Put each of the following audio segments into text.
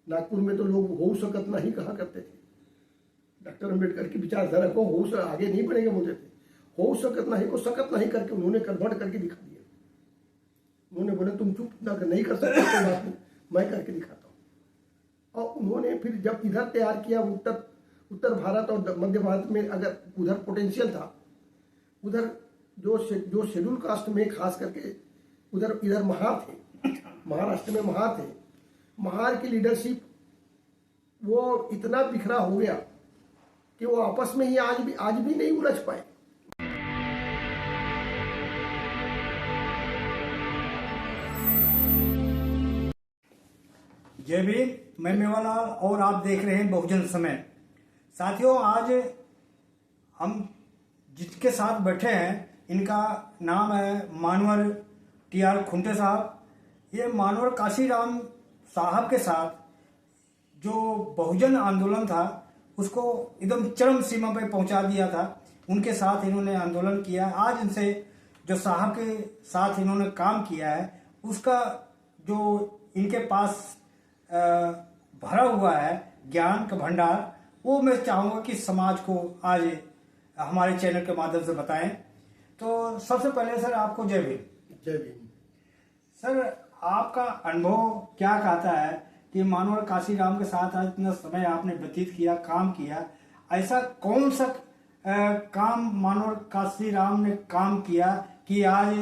नागपुर में तो लोग हो सकत नहीं कहा करते थे। डॉक्टर अम्बेडकर की विचारधारा को हो आगे नहीं बढ़ेंगे बोलते थे। हो सकत नहीं को सकत नहीं करके उन्होंने कन्वर्ट करके दिखा दिया। उन्होंने बोला तुम चुप नहीं कर सकते, कोई बात नहीं, मैं करके दिखाता हूँ। और उन्होंने फिर जब इधर तैयार किया, उत्तर भारत और मध्य भारत में अगर उधर पोटेंशियल था, उधर जो शेड्यूल कास्ट में खास करके इधर महार थे, महाराष्ट्र में महार थे, महार की लीडरशिप वो इतना बिखरा हो गया कि वो आपस में ही आज भी नहीं उलझ पाए। जय भीम, मैं मेवालाल और आप देख रहे हैं बहुजन समय। साथियों, आज हम जिसके साथ बैठे हैं इनका नाम है मानवर टी.आर. खुंटे साहब। ये मानवर काशीराम साहब के साथ जो बहुजन आंदोलन था उसको एकदम चरम सीमा पे पहुंचा दिया था। उनके साथ इन्होंने आंदोलन किया। आज इनसे जो साहब के साथ इन्होंने काम किया है उसका जो इनके पास भरा हुआ है ज्ञान का भंडार, वो मैं चाहूँगा कि समाज को आज हमारे चैनल के माध्यम से बताएं। तो सबसे पहले सर आपको जय भीम। जय भीम। सर, आपका अनुभव क्या कहता है कि मानवर काशीराम के साथ आज इतना समय आपने व्यतीत किया, काम किया, ऐसा कौन सा काम मानवर काशीराम ने काम किया कि आज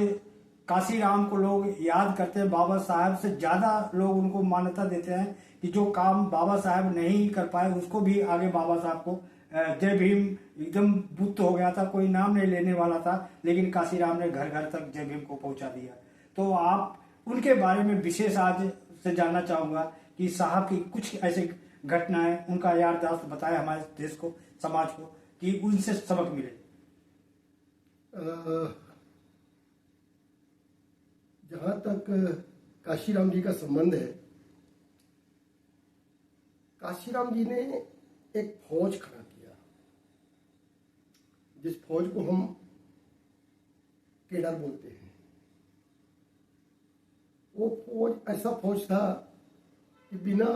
काशीराम को लोग याद करते हैं? बाबा साहब से ज्यादा लोग उनको मान्यता देते हैं कि जो काम बाबा साहब नहीं कर पाए उसको भी आगे बाबा साहब को जय भीम एकदम बुत हो गया था, कोई नाम नहीं लेने वाला था, लेकिन काशीराम ने घर घर तक जय भीम को पहुंचा दिया। तो आप उनके बारे में विशेष आज से जानना चाहूंगा कि साहब की कुछ ऐसे घटनाएं, उनका याददाश्त बताए हमारे देश को, समाज को, कि उनसे सबक मिले। जहां तक काशीराम जी का संबंध है, काशीराम जी ने एक फौज खड़ा किया, जिस फौज को हम केडर बोलते हैं। वो फौज ऐसा फौज था कि बिना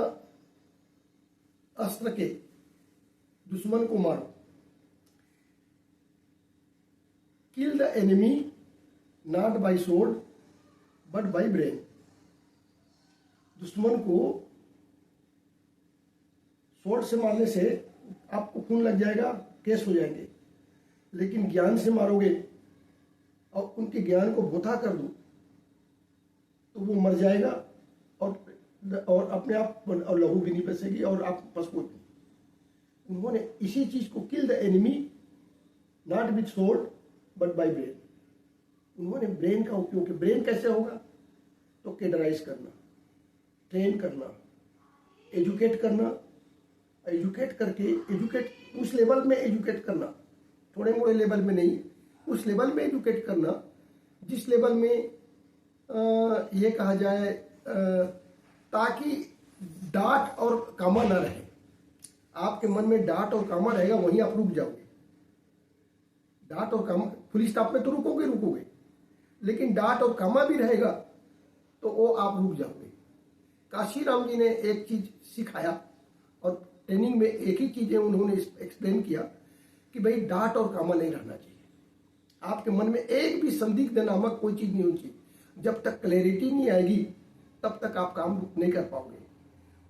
अस्त्र के दुश्मन को मारो। Kill the enemy not by sword but by brain. दुश्मन को स्वॉर्ड से मारने से आपको खून लग जाएगा, केस हो जाएंगे, लेकिन ज्ञान से मारोगे और उनके ज्ञान को भोथा कर दो तो वो मर जाएगा और अपने आप और लहू भी नहीं बचेगी और आप पसपोती। उन्होंने इसी चीज को किल the enemy not with sword but by brain, उन्होंने ब्रेन का उपयोग किया। ब्रेन कैसे होगा? तो केडराइज करना, ट्रेन करना, एजुकेट करना, एजुकेट करके उस लेवल में एजुकेट करना, थोड़े मोड़े लेवल में नहीं, उस लेवल में एजुकेट करना जिस लेवल में ये कहा जाए ताकि डांट और कामा ना रहे। आपके मन में डांट और कामा रहेगा, वहीं आप रुक जाओगे। डांट और कामा, फुल स्टॉप में तो रुकोगे, लेकिन डांट और कामा भी रहेगा तो वो आप रुक जाओगे। काशीराम जी ने एक चीज सिखाया और ट्रेनिंग में एक ही चीजें उन्होंने एक्सप्लेन किया कि भाई डांट और कामा नहीं रहना चाहिए। आपके मन में एक भी संदिग्ध नामक कोई चीज नहीं होनी चाहिए। जब तक क्लैरिटी नहीं आएगी तब तक आप काम नहीं कर पाओगे।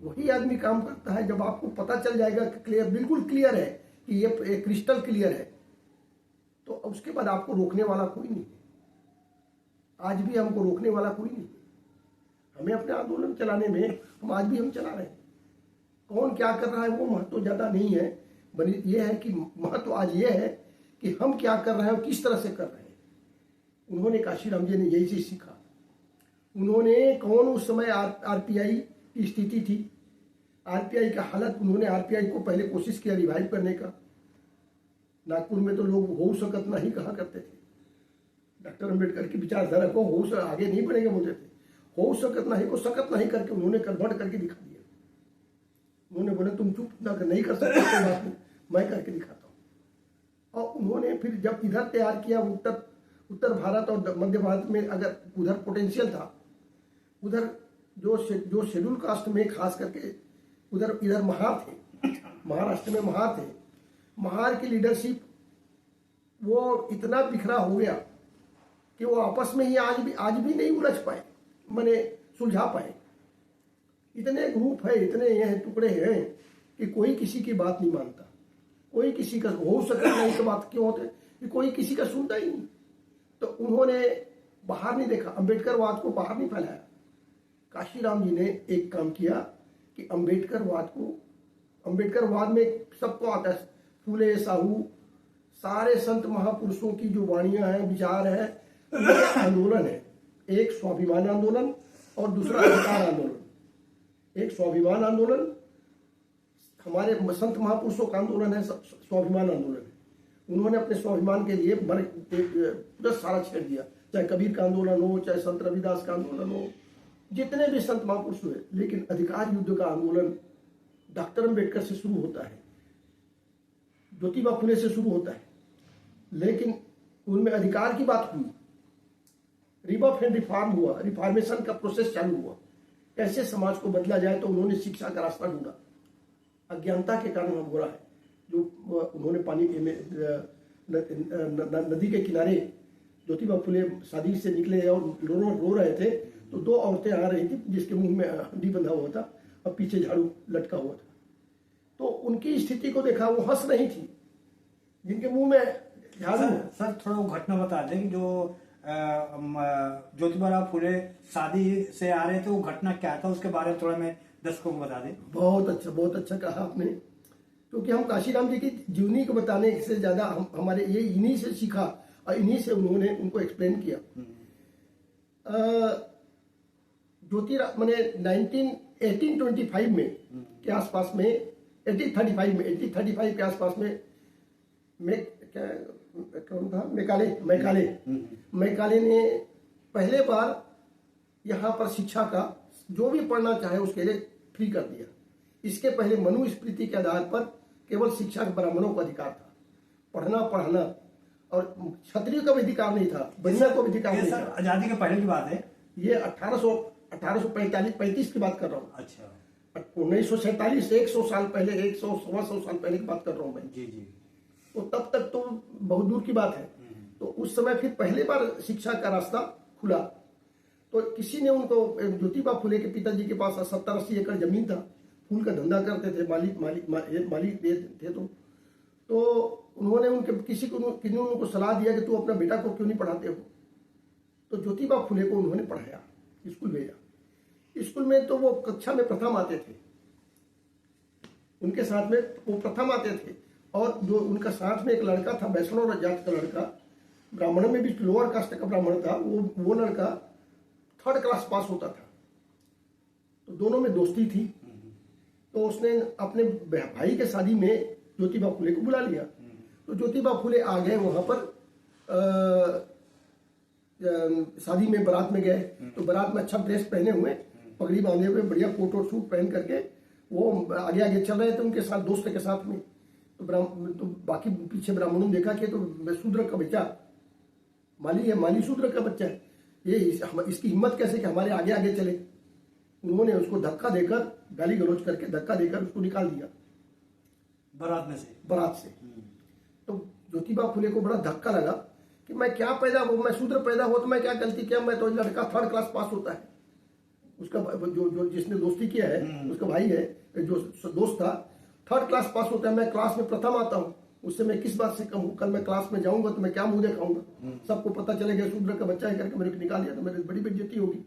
वही आदमी काम करता है जब आपको पता चल जाएगा कि क्लियर, बिल्कुल क्लियर है कि ये क्रिस्टल क्लियर है, तो उसके बाद आपको रोकने वाला कोई नहीं है। आज भी हमको रोकने वाला कोई नहीं है। हमें अपने आंदोलन चलाने में हम आज भी चला रहे हैं। कौन क्या कर रहा है वो महत्व ज्यादा नहीं है, बल्कि ये है कि महत्व आज ये है कि हम क्या कर रहे हैं और किस तरह से कर रहे हैं। उन्होंने काशीराम जी ने यही चीज सीखा। उन्होंने कौन उस समय आरपीआई की स्थिति थी, आरपीआई का हालत, उन्होंने आरपीआई को पहले कोशिश किया रिवाइव करने का। नागपुर में तो लोग हो सकत नहीं कहा करते थे। डॉक्टर अम्बेडकर की विचारधारा को हो आगे नहीं बढ़ेंगे बोलते थे। हो सकत नहीं को सकत नहीं करके उन्होंने कन्वर्ट करके दिखा दिया। उन्होंने बोला तुम चुप नहीं कर सकते, कोई बात नहीं, मैं करके दिखाता हूँ। और उन्होंने फिर जब इधर तैयार किया, उत्तर भारत और मध्य भारत में अगर उधर पोटेंशियल था, उधर जो शेड्यूल कास्ट में खास करके उधर इधर महार थे, महाराष्ट्र में महार थे। महार की लीडरशिप वो इतना बिखरा हो गया कि वो आपस में ही आज भी नहीं उलझ पाए, माने सुलझा पाए। इतने ग्रुप है, इतने यह टुकड़े हैं कि कोई किसी की बात नहीं मानता, कोई किसी का हो सकता नहीं। तो बात क्यों होते कि कोई किसी का सुनता ही नहीं। तो उन्होंने बाहर नहीं देखा, अम्बेडकरवाद को बाहर नहीं फैलाया। काशीराम जी ने एक काम किया कि अम्बेडकरवाद में सबको आता है, फूले साहू सारे संत महापुरुषों की जो वाणियां हैं, विचार है, आंदोलन है। एक स्वाभिमान आंदोलन और दूसरा अधिकार आंदोलन। एक स्वाभिमान आंदोलन हमारे संत महापुरुषों का आंदोलन है, स्वाभिमान आंदोलन है। उन्होंने अपने स्वाभिमान के लिए पूरा सारा छेड़ दिया, चाहे कबीर का आंदोलन हो, चाहे संत रविदास का आंदोलन हो, जितने भी संत महापुरुष हुए। लेकिन अधिकार युद्ध का आंदोलन डॉक्टर अम्बेडकर से शुरू होता है, ज्योतिबा फुले से शुरू होता है, लेकिन उनमें अधिकार की बात हुई। रिबफ एंड रिफॉर्म हुआ, रिफॉर्मेशन का प्रोसेस चालू हुआ, कैसे समाज को बदला जाए। तो उन्होंने शिक्षा का रास्ता ढूंढा। अज्ञानता के कारण हो रहा है, जो उन्होंने पानी नदी के किनारे ज्योतिबा फुले शादी से निकले और रो रहे थे, तो दो औरतें आ रही थी जिसके मुंह में हड्डी बंधा हुआ था और पीछे झाड़ू लटका हुआ था। तो उनकी स्थिति को देखा, वो हंस रही थी जिनके मुंह में झाड़ू। सर थोड़ा वो घटना बता दें कि जो ज्योतिबा फुले शादी से आ रहे थे, वो घटना क्या था, उसके बारे में थोड़ा मैं दर्शकों को बता दें। बहुत अच्छा कहा आपने, क्योंकि हम काशीराम जी की जीवनी को बताने से ज्यादा हमारे ये इन्हीं से सीखा और इन्हीं से उन्होंने उनको एक्सप्लेन किया। ज्योतिराव मैंने 1825 में के आसपास में 1835 के आसपास में कौन था, मैकाले ने पहले बार यहाँ पर शिक्षा का जो भी पढ़ना चाहे उसके लिए फ्री कर दिया। इसके पहले मनुस्मृति के आधार पर केवल शिक्षा के ब्राह्मणों को अधिकार था, पढ़ना पढ़ाना, और क्षत्रिय का भी अधिकार नहीं था, बनिया को भी अधिकार नहीं था। आजादी के पहले की बात है ये, 1835 की बात कर रहा हूँ। अच्छा, 1947, 100 साल पहले, 100 साल पहले की बात कर रहा हूँ मैं। जी। तो तब तक तो बहुत दूर की बात है। तो उस समय फिर पहले बार शिक्षा का रास्ता खुला। तो किसी ने उनको, ज्योतिबा फुले के पिताजी के पास 70-80 एकड़ जमीन था, फूल का धंधा करते थे, माली थे। तो उन्होंने उनको सलाह दिया कि तू अपना बेटा को क्यों नहीं पढ़ाते हो। तो ज्योतिबा फुले को उन्होंने पढ़ाया, स्कूल भेजा। स्कूल में तो वो कक्षा में प्रथम आते थे, उनके साथ में वो प्रथम आते थे। और जो उनका साथ में एक लड़का था, वैष्णव जात का लड़का, ब्राह्मण में भी लोअर कास्ट का ब्राह्मण था, वो लड़का 3rd क्लास पास होता था। तो दोनों में दोस्ती थी। तो उसने अपने भाई के शादी में ज्योतिबा फुले को बुला लिया। तो ज्योतिबा फुले आ गए वहां पर, शादी में बारात में गए। तो बारात में अच्छा ड्रेस पहने हुए, पगड़ी बांधे हुए, बढ़िया कोट और सूट पहन करके वो आगे आगे चल रहे थे उनके साथ, दोस्त के साथ में। तो बाकी पीछे ब्राह्मणों ने देखा कि तो शूद्र का बच्चा माली है, माली शूद्र का बच्चा है, ये इसकी हिम्मत कैसे कि हमारे आगे आगे चले। उन्होंने उसको धक्का देकर, गाली गलौज करके धक्का देकर उसको निकाल दिया बारात से। तो ज्योतिबा फुले को बड़ा धक्का लगा कि मैं क्या पैदा हो, मैं शूद्र पैदा हो तो मैं क्या गलती किया, मैं तो लड़का 3rd क्लास पास होता है। उसका जो जिसने दोस्ती किया है, उसका भाई है, जो दोस्त था, 3rd क्लास पास होता है, मैं क्लास में प्रथम आता हूँ, उससे मैं किस बात से कम हूँ। कल मैं क्लास में जाऊंगा तो मैं क्या मुंह दिखाऊंगा, सबको पता चलेगा शूद्र का बच्चा है करके मेरे को निकाल दिया तो मेरी बड़ी बेइज्जती होगी।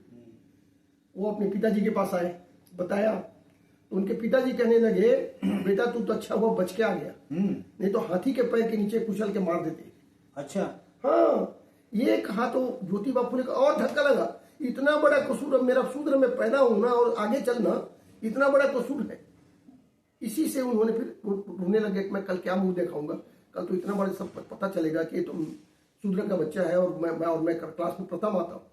वो अपने पिताजी के पास आए, बताया। तो उनके पिताजी कहने लगे, बेटा तू तो अच्छा हुआ बच के आ गया, नहीं तो हाथी के पैर के नीचे कुचल के मार देते। अच्छा, हाँ, ये कहा तो ज्योतिबा फुले का और धक्का लगा। इतना बड़ा कसूर, मेरा शूद्र में पैदा होना और आगे चलना इतना बड़ा कसूर है। इसी से उन्होंने फिर ढूंढने लगे कि मैं कल क्या मुंह दिखाऊंगा, कल तो इतना बड़ा सब पता चलेगा कि तुम शूद्र का बच्चा है और मैं क्लास में प्रथम आता हूँ,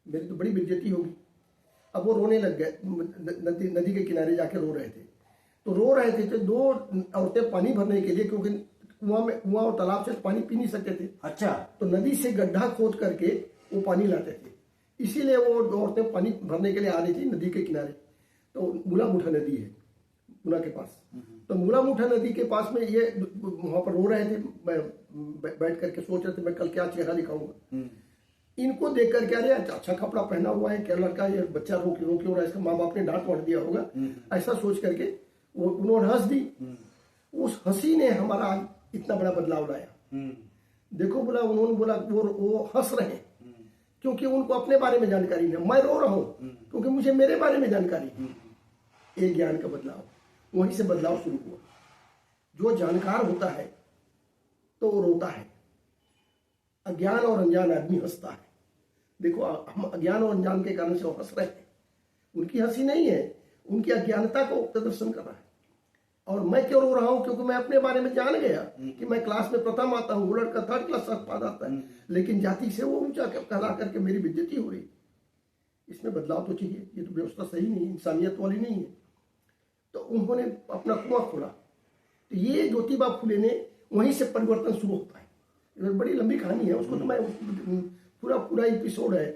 मेरी तो बड़ी बेइज्जती होगी। अब वो रोने लग गए, नदी के किनारे जाके रो रहे थे। तो रो रहे थे तो 2 औरतें पानी भरने के लिए, क्योंकि कुआं और तालाब से पानी पी नहीं सकते थे। अच्छा, तो नदी से गड्ढा खोद करके वो पानी लाते थे, इसीलिए वो 2 औरतें पानी भरने के लिए आ रही थी नदी के किनारे। तो मुला मुठा नदी है, गुना के पास। तो मूला मुठा नदी के पास में ये वहां पर रो रहे थे, बैठ करके सोच रहे थे मैं कल क्या चेहरा दिखाऊंगा। इनको देख करके अरे अच्छा कपड़ा पहना हुआ है, क्या लड़का ये बच्चा रो के हो रहा है, इसका माँ बाप ने डांट वाट दिया होगा, ऐसा सोच करके वो उन्होंने हंस दी। उस हंसी ने हमारा इतना बड़ा बदलाव लाया। देखो बोला, उन्होंने बोला वो हंस रहे हैं क्योंकि उनको अपने बारे में जानकारी नहीं, मैं रो रहा हूं क्योंकि मुझे मेरे बारे में जानकारी है। एक ज्ञान का बदलाव, वहीं से बदलाव शुरू हुआ। जो जानकार होता है तो वो रोता है, अज्ञान और अनजान आदमी हंसता है। देखो हम अज्ञान और अनजान के कारण से वो हंस रहे हैं, उनकी हंसी नहीं है, उनकी अज्ञानता को प्रदर्शन कर रहा है। और मैं क्यों रो रहा हूं? क्योंकि मैं अपने बारे में जान गया कि मैं क्लास में प्रथम आता हूं, वो लड़का थर्ड क्लास पास आता है, लेकिन जाति से वो ऊंचा कहला करके मेरी बेइज्जती हो रही। इसमें बदलाव तो चाहिए, ये तो व्यवस्था सही नहीं, इंसानियत वाली नहीं है। तो उन्होंने अपना कुआं खोला। तो ये ज्योतिबा फुले ने वहीं से परिवर्तन शुरू होता है। बड़ी लंबी कहानी है, उसको तो मैं पूरा एपिसोड है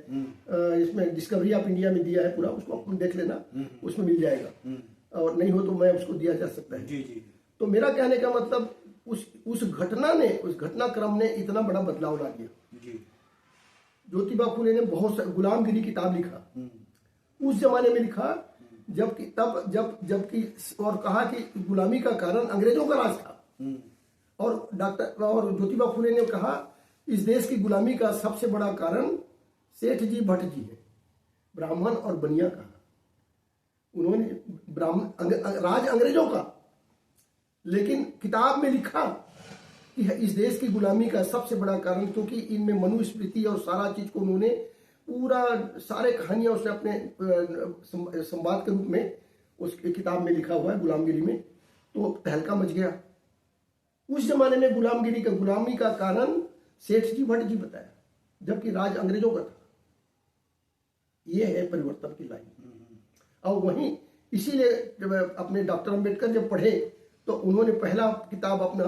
इसमें डिस्कवरी ऑफ इंडिया में दिया है पूरा, उसको आप देख लेना, उसमें मिल जाएगा। और नहीं हो तो मैं उसको दिया जा सकता है। जी। तो मेरा कहने का मतलब उस घटनाक्रम ने इतना बड़ा बदलाव ला दिया। जी। ज्योतिबा फुले ने बहुत गुलामगिरी किताब लिखा, उस जमाने में लिखा जबकि और कहा कि गुलामी का कारण अंग्रेजों का राज था। और ज्योतिबा फुले ने कहा इस देश की गुलामी का सबसे बड़ा कारण सेठ जी भट्ट जी है, ब्राह्मण और बनिया का। उन्होंने राज अंग्रेजों का, लेकिन किताब में लिखा कि इस देश की गुलामी का सबसे बड़ा कारण, क्योंकि इनमें मनुस्मृति और सारा चीज को उन्होंने पूरा सारे कहानियां उसने अपने संवाद के रूप में उस किताब में लिखा हुआ है गुलामगिरी में। तो तहलका मच गया। उस जमाने में गुलामी का कारण सेठ जी भट्ट जी बताया, जबकि राज अंग्रेजों का था। यह है परिवर्तन की लाइन। और वहीं इसीलिए जब अपने डॉक्टर अंबेडकर जब पढ़े तो उन्होंने पहला किताब अपना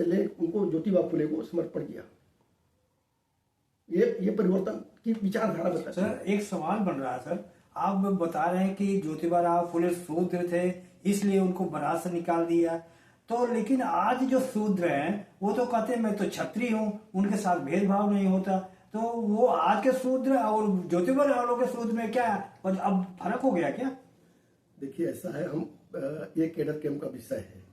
लेख उनको ज्योतिबा फुले को समर्पण किया। ये परिवर्तन की विचारधारा बताती है। सर एक सवाल बन रहा है सर, आप बता रहे हैं कि ज्योतिबा राव फुले शूद्र थे इसलिए उनको बारात से निकाल दिया, तो लेकिन आज जो शूद्र हैं वो तो कहते हैं मैं तो क्षत्रिय हूँ, उनके साथ भेदभाव नहीं होता। तो वो आज के शूद्र और ज्योतिबा राव के शूद्र में क्या अब फर्क हो गया क्या? देखिए ऐसा है, हम ये कैडर कैंप का विषय है,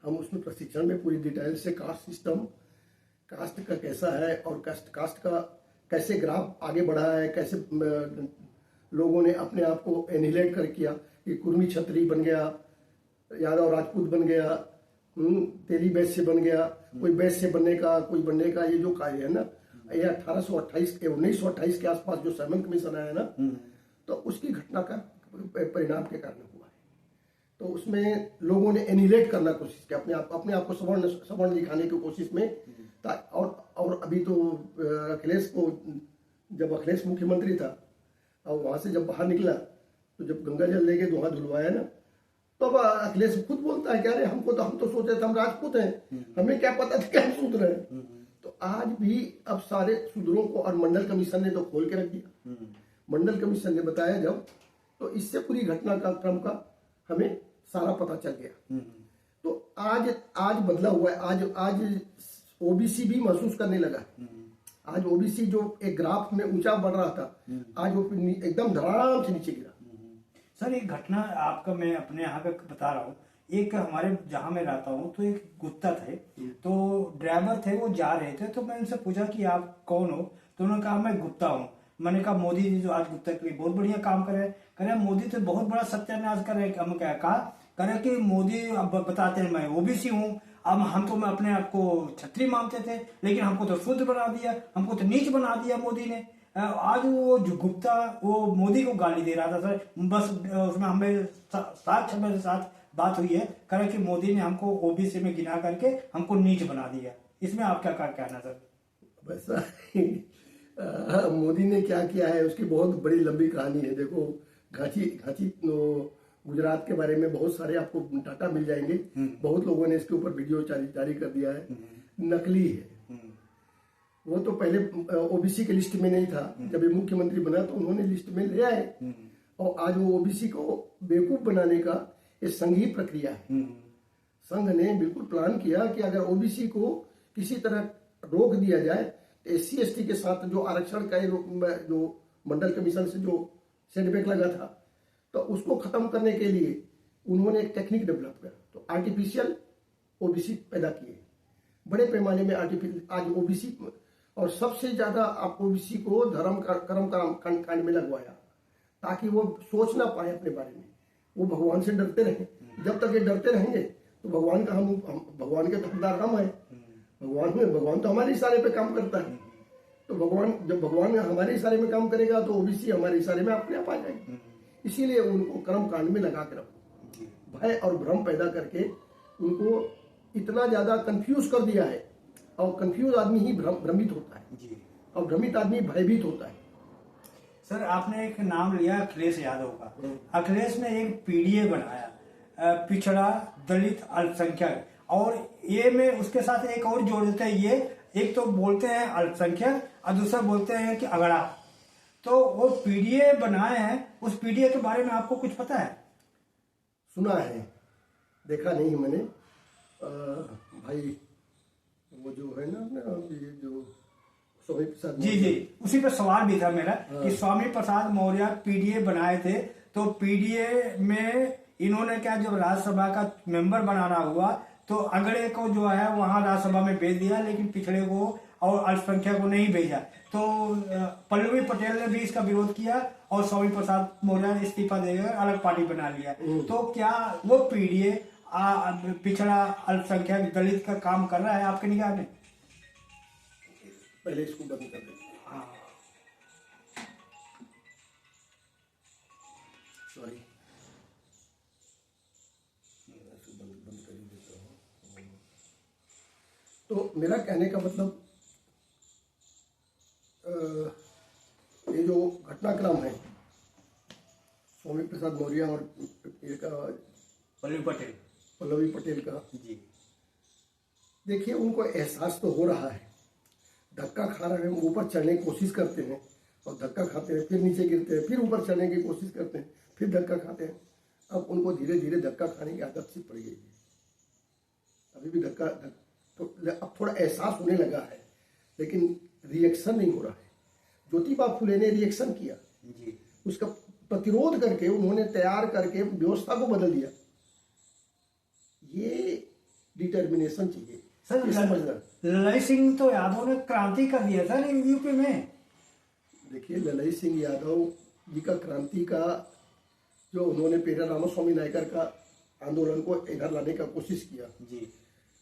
हम उसमें प्रशिक्षण में पूरी डिटेल से कास्ट सिस्टम, कास्ट का कैसा है और कास्ट का कैसे ग्राफ आगे बढ़ा है, कैसे लोगों ने अपने आप को एनिहिलेट कर किया कि कुर्मी क्षत्रिय बन गया, यादव राजपूत बन गया, तेली वैश्य से बन गया, कोई वैश्य से बनने का, कोई बनने का, ये जो कार्य है ना, ये 1928 के आसपास जो सैमन कमीशन आया ना, तो उसकी घटना का परिणाम के कारण हुआ है। तो उसमें लोगों ने एनिहिलेट करना कोशिश किया, अपने आप को सवर्ण दिखाने की कोशिश में। और अभी तो अखिलेश को, जब अखिलेश मुख्यमंत्री था और वहां से जब बाहर निकला तो जब गंगा जल लेके वहां धुलवाया ना, तो अब अखिलेश खुद बोलता है कि अरे हम तो सोचे थे हम राजपूत हैं, हमें क्या पता था कि हम शूद्र हैं। तो आज भी अब सारे शूद्रों को, और मंडल कमीशन ने तो खोल के रख दिया। मंडल कमीशन ने बताया जब, तो इससे पूरी घटना का क्रम का हमें सारा पता चल गया। तो आज बदला हुआ है। आज ओबीसी भी महसूस करने लगा। आज ओबीसी जो एक ग्राफ में ऊंचा बढ़ रहा था, आज वो एकदम धड़ाम से नीचे गिरा। सर एक घटना आपका मैं अपने यहाँ पे बता रहा हूँ। एक हमारे जहाँ मैं रहता हूँ तो एक गुप्ता थे, तो ड्राइवर थे, वो जा रहे थे, तो मैं उनसे पूछा कि आप कौन हो, तो उन्होंने कहा मैं गुप्ता हूँ। मैंने कहा मोदी जी जो आज गुप्ता के लिए बहुत बढ़िया काम कर रहे हैं, कह रहे मोदी तो बहुत बड़ा सत्यानाश कर रहे हैं। हम क्या कहा, कह रहे कि मोदी अब बताते हैं मैं ओबीसी हूँ, अब हम तो मैं अपने आप को क्षत्रिय मानते थे, लेकिन हमको तो शूद्र बना दिया, हमको तो नीच बना दिया मोदी ने। आज वो जो गुप्ता वो मोदी को गाली दे रहा था सर, बस उसमें हमें साक्ष्य मेरे साथ बात हुई है, कह रहे कि मोदी ने हमको ओबीसी में गिना करके हमको नीच बना दिया। इसमें आप क्या कहना सर? वैसा मोदी ने क्या किया है उसकी बहुत बड़ी लंबी कहानी है। देखो घाची गुजरात के बारे में बहुत सारे आपको डाटा मिल जाएंगे, बहुत लोगों ने इसके ऊपर वीडियो जारी कर दिया है। नकली है वो, तो पहले ओबीसी के लिस्ट में नहीं था, जब ये मुख्यमंत्री बना तो उन्होंने लिस्ट में ले आए। और आज वो ओबीसी को बेवकूफ बनाने का ये संघीय प्रक्रिया है। संघ ने बिल्कुल प्लान किया कि अगर ओबीसी को किसी तरह रोक दिया जाए तो SC/ST के साथ जो आरक्षण का जो मंडल कमीशन से जो सेटबैक लगा था, तो उसको खत्म करने के लिए उन्होंने एक टेक्निक डेवलप किया, तो आर्टिफिशियल ओबीसी पैदा किए बड़े पैमाने में। आज ओबीसी, और सबसे ज्यादा आप ओबीसी को धर्म कर्म कांड में लगवाया ताकि वो सोच ना पाए अपने बारे में, वो भगवान से डरते रहे। जब तक ये डरते रहेंगे तो भगवान का हम भगवान के हकदार हम हैं। भगवान तो हमारे इशारे पे काम करता है, तो जब भगवान हमारे इशारे में काम करेगा तो ओबीसी हमारे इशारे में अपने आप आ जाएगी। इसीलिए उनको कर्म कांड में लगा के रखो, भय और भ्रम पैदा करके उनको इतना ज्यादा कंफ्यूज कर दिया है। और कंफ्यूज आदमी ही भ्रमित होता है, और भ्रमित आदमी भयभीत होता है। सर, आपने एक नाम लिया अखिलेश यादव का। अखिलेश ने एक पीडीए बनाया, पिछड़ा दलित अल्पसंख्यक, और ये में उसके साथ एक और जोड़ देते हैं, ये एक तो बोलते हैं अल्पसंख्यक और दूसरा बोलते हैं कि अगड़ा। तो वो पीडीए बनाए हैं, उस पीडीए के बारे में आपको कुछ पता है? सुना है, देखा नहीं मैंने। भाई वो जो है ना ये जो स्वामी प्रसाद, जी, उसी पे सवाल भी था मेरा कि स्वामी प्रसाद मौर्य पीडीए बनाए थे, तो पीडीए में इन्होंने क्या, जब राज्यसभा का मेंबर बनाना हुआ तो अगड़े को जो है वहां राज्यसभा में भेज दिया, लेकिन पिछड़े को और अल्पसंख्यक को नहीं भेजा। तो पल्लवी पटेल ने भी इसका विरोध किया और स्वामी प्रसाद मौर्य ने इस्तीफा देकर अलग पार्टी बना लिया। तो क्या वो पीडीए पिछड़ा अल्पसंख्यक दलित का काम कर रहा है आपके निगाह में? पहले इसको बंद कर देते। सॉरी, बंद कर ही देता हूँ। तो मेरा कहने का मतलब, ये जो घटनाक्रम है स्वामी प्रसाद मौर्य और पल्लवी पटेल का, जी, देखिए उनको एहसास तो हो रहा है, धक्का खा रहे हैं, ऊपर चढ़ने की कोशिश करते हैं और धक्का खाते हैं, फिर नीचे गिरते हैं, फिर ऊपर चढ़ने की कोशिश करते हैं, फिर धक्का खाते हैं। अब उनको धीरे धीरे धक्का खाने की आदत सी पड़ गई है। अभी भी तो अब थोड़ा एहसास होने लगा है, लेकिन रिएक्शन नहीं हो रहा है। ज्योतिबा फुले ने रिएक्शन किया जी, उसका प्रतिरोध करके उन्होंने तैयार करके व्यवस्था को बदल दिया। ये डिटर्मिनेशन चाहिए सर। समझना, ललित सिंह तो यादव ने क्रांति कर दिया था यूपी में। देखिए ललित सिंह यादव जी का क्रांति का जो उन्होंने पेरियार रामास्वामी नायकर का आंदोलन को इधर लाने का कोशिश किया जी,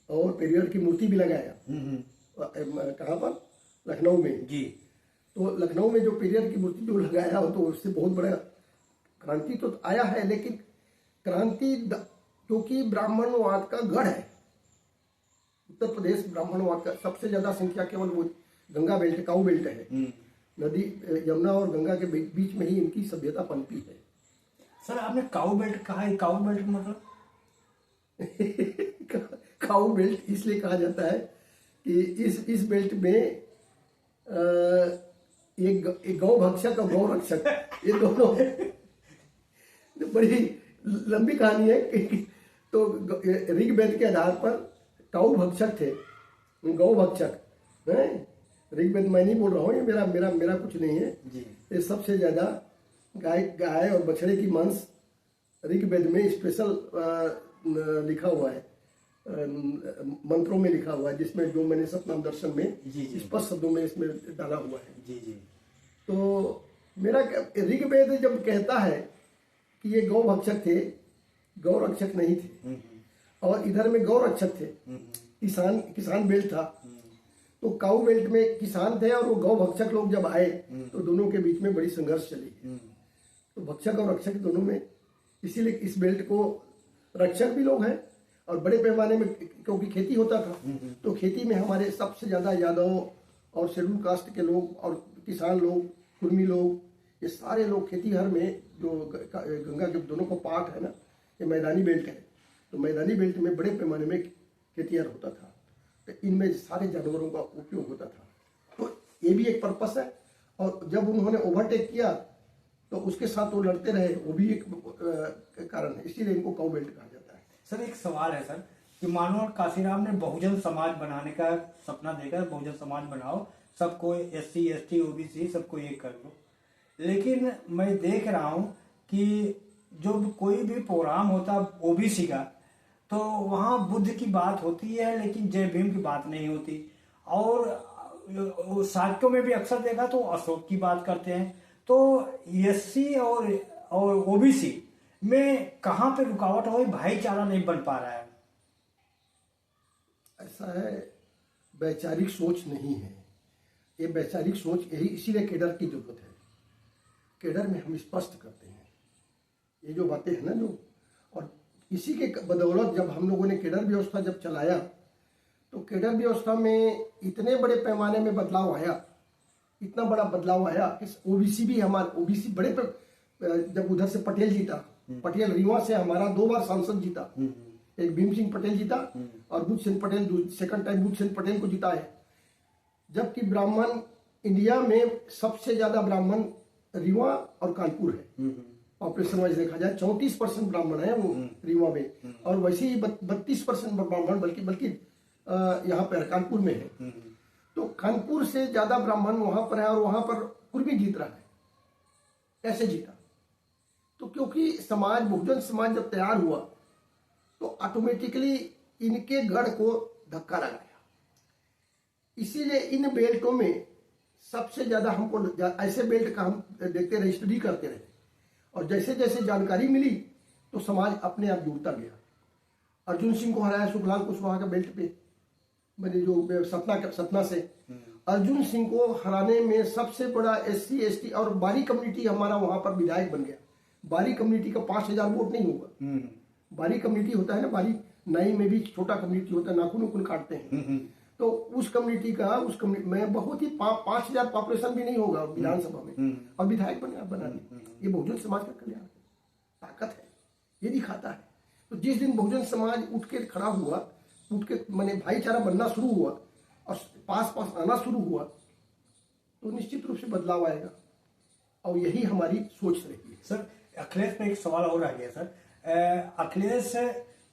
और पेरियार की मूर्ति भी लगाया। कहाँ पर? लखनऊ में। जी, तो लखनऊ में जो पेरियार की मूर्ति जो लगाया तो उससे बहुत बड़ा क्रांति तो आया है, लेकिन क्रांति क्योंकि ब्राह्मणवाद का गढ़ है, उत्तर प्रदेश ब्राह्मणवाद का सबसे ज्यादा संख्या केवल वो गंगा बेल्ट, काऊ बेल्ट है। नदी यमुना और गंगा के बीच में ही इनकी सभ्यता पनपी है। सर, आपने काऊ बेल्ट कहा है, काऊ बेल्ट मतलब? काऊ बेल्ट इसलिए कहा जाता है कि इस बेल्ट में एक गौ भक्षक और गौ रक्षक, ये दोनों बड़ी लंबी कहानी है। तो ऋग्वेद के आधार पर काऊ भक्षक थे, गौ भक्षक है। ऋग्वेद मैं नहीं बोल रहा हूँ, ये मेरा कुछ नहीं है जी। ये सबसे ज्यादा गाय और बछड़े की मांस ऋग्वेद में स्पेशल लिखा हुआ है, मंत्रों में लिखा हुआ है, जिसमें जो मैंने सतनाम दर्शन में स्पष्ट शब्दों में इसमें डाला हुआ है। जी जी। तो मेरा ऋग्वेद जब कहता है कि ये गौ भक्षक थे, गौ रक्षक नहीं थे, और इधर में गौ रक्षक थे, किसान बेल्ट था, तो काऊ बेल्ट में किसान थे और वो गौ भक्षक लोग जब आए तो दोनों के बीच में बड़ी संघर्ष चली। तो भक्षक और रक्षक दोनों में, इसीलिए इस बेल्ट को रक्षक भी लोग हैं और बड़े पैमाने में, क्योंकि खेती होता था तो खेती में हमारे सबसे ज्यादा यादव और शेड्यूल कास्ट के लोग और किसान लोग, कुर्मी लोग, ये सारे लोग खेती हर में, जो गंगा के दोनों को पार्ट है ना, ये मैदानी बेल्ट है, तो मैदानी बेल्ट में बड़े पैमाने में खेतिहर होता था, तो इनमें सारे जानवरों का उपयोग होता था। तो ये भी एक पर्पस है। और जब उन्होंने ओवरटेक किया तो उसके साथ वो लड़ते रहे, वो भी एक कारण है, इसीलिए इनको काऊ बेल्ट कहा जाता है। सर एक सवाल है सर कि मानो काशीराम ने बहुजन समाज बनाने का सपना देखा, बहुजन समाज बनाओ, सबको SC ST OBC सबको एक कर दो, लेकिन मैं देख रहा हूँ कि जो कोई भी प्रोग्राम होता OBC का तो वहाँ बुद्ध की बात होती है लेकिन जय भीम की बात नहीं होती, और साहित्यों में भी अक्सर देखा तो अशोक की बात करते हैं। तो SC और OBC में कहाँ पे रुकावट हो, भाईचारा नहीं बन पा रहा है? ऐसा है, वैचारिक सोच नहीं है ये। वैचारिक सोच यही, इसीलिए केडर की जरूरत है। केडर में हम स्पष्ट करते हैं ये जो बातें हैं ना जो, और इसी के बदौलत जब हम लोगों ने केडर व्यवस्था जब चलाया तो केडर व्यवस्था में इतने बड़े पैमाने में बदलाव आया, इतना बड़ा बदलाव आया कि OBC भी हमारा, OBC बड़े जब उधर से पटेल जीता, पटेल रीवा से हमारा 2 बार सांसद जीता, एक भीम सिंह पटेल जीता और बुद्ध सेन पटेल सेकंड टाइम बुद्ध सेन पटेल को जीता है। जबकि ब्राह्मण इंडिया में सबसे ज्यादा ब्राह्मण रीवा और कानपुर है, पॉपुलेशन वाइज देखा जाए 34% ब्राह्मण है वो रीवा में, और वैसे ही 32% ब्राह्मण बल्कि यहाँ पर कानपुर में है। तो कानपुर से ज्यादा ब्राह्मण वहां पर है और वहां पर कुर्मी जीत रहा है। कैसे जीता? तो क्योंकि समाज, बहुजन समाज जब तैयार हुआ तो ऑटोमेटिकली इनके गढ़ को धक्का लगाया। इसीलिए इन बेल्टों में सबसे ज्यादा हमको ऐसे बेल्ट का हम देखते रहे, स्टडी करते रहे, और जैसे जैसे जानकारी मिली तो समाज अपने आप जुड़ता गया। अर्जुन सिंह को हराया सुखलाल कुशवाहा का बेल्ट पे, मैंने जो सतना से अर्जुन सिंह को हराने में सबसे बड़ा SC ST और बारी कम्युनिटी हमारा वहां पर विधायक बन गया। बारी कम्युनिटी का 5000 वोट नहीं होगा। बारी कम्युनिटी होता है ना, बारी नाई में भी छोटा कम्युनिटी होता है, नाखून उखून काटते हैं, तो उस कम्युनिटी में बहुत ही 5000 पॉपुलेशन भी नहीं होगा विधानसभा में, और विधायक बना दिया। ये बहुजन समाज का कल्याण है, ताकत है, ये दिखाता है। तो जिस दिन बहुजन समाज उठ के खड़ा हुआ, उठ के मैंने भाईचारा बनना शुरू हुआ और पास आना शुरू हुआ, तो निश्चित रूप से बदलाव आएगा, और यही हमारी सोच रही है। सर अखिलेश पे एक सवाल और आ गया सर। अखिलेश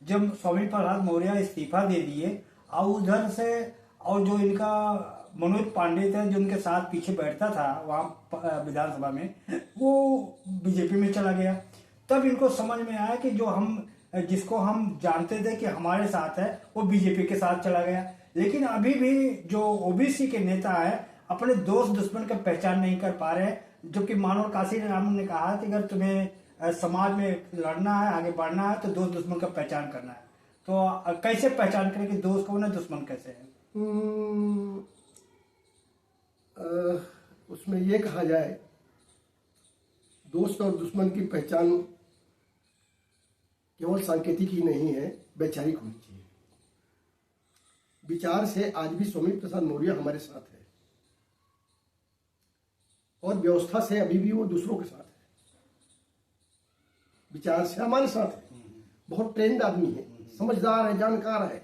जब स्वामी प्रसाद मौर्य इस्तीफा दे दिए और उधर से, और जो इनका मनोज पांडे थे जो उनके साथ पीछे बैठता था वहाँ विधानसभा में, वो बीजेपी में चला गया। तब इनको समझ में आया कि जो हम, जिसको हम जानते थे कि हमारे साथ है, वो बीजेपी के साथ चला गया। लेकिन अभी भी जो OBC के नेता है अपने दोस्त दुश्मन का पहचान नहीं कर पा रहे, जबकि मानव काशीराम ने कहा कि अगर तुम्हें समाज में लड़ना है, आगे बढ़ना है, तो दोस्त दुश्मन का पहचान करना है। तो कैसे पहचान करें कि दोस्त कौन है, दुश्मन कैसे है? उसमें ये कहा जाए, दोस्त और दुश्मन की पहचान केवल सांकेतिक ही नहीं है, वैचारिक होनी चाहिए। विचार से आज भी स्वामी प्रसाद मौर्य हमारे साथ है, और व्यवस्था से अभी भी वो दूसरों के साथ है। विचार से हमारे साथ है, बहुत ट्रेंड आदमी है, समझदार है, जानकार है,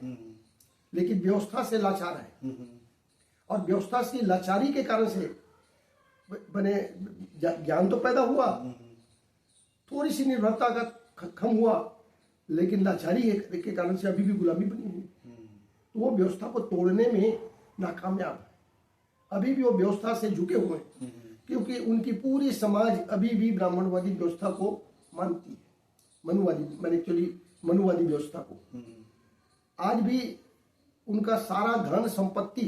लेकिन व्यवस्था से लाचार है, और व्यवस्था की लाचारी के कारण से बने ज्ञान तो पैदा हुआ, थोड़ी सी निर्भरता का कम हुआ, लेकिन लाचारी के कारण से अभी भी गुलामी बनी हुई। तो वो व्यवस्था को तोड़ने में नाकामयाब है, अभी भी वो व्यवस्था से झुके हुए हैं, क्योंकि उनकी पूरी समाज अभी भी ब्राह्मणवादी व्यवस्था को मानती है, मनुवादी व्यवस्था को। आज भी उनका सारा धन संपत्ति